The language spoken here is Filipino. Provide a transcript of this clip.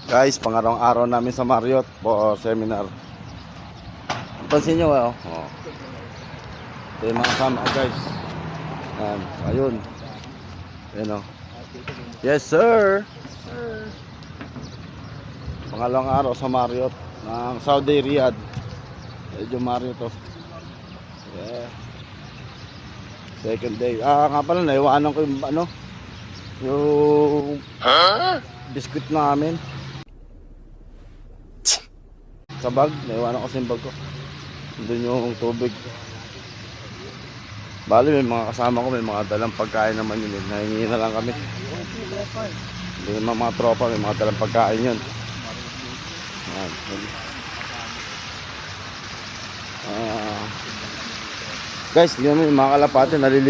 Guys, pangarawang araw namin sa Marriott for seminar. Pansin nyo, oh. Ito yung mga kasama ko, guys. Yan, ayun. Yan, oh. Yes, sir. Pangalawang araw sa Marriott ng Saudi Riyadh. Medyo Marriott, oh. Yeah. Second day. Nga pala, naiwanan ko yung ano, yung biscuit namin sa bag. Naiwanan ko sa yung bag ko. Doon yung tubig. Bali, may mga kasama ko, may mga dalang pagkain naman yun. Nahingi na lang kami. Hindi naman mga tropa, may mga dalang pagkain yun. Guys, tignan mo yung mga kalapate, naliligo.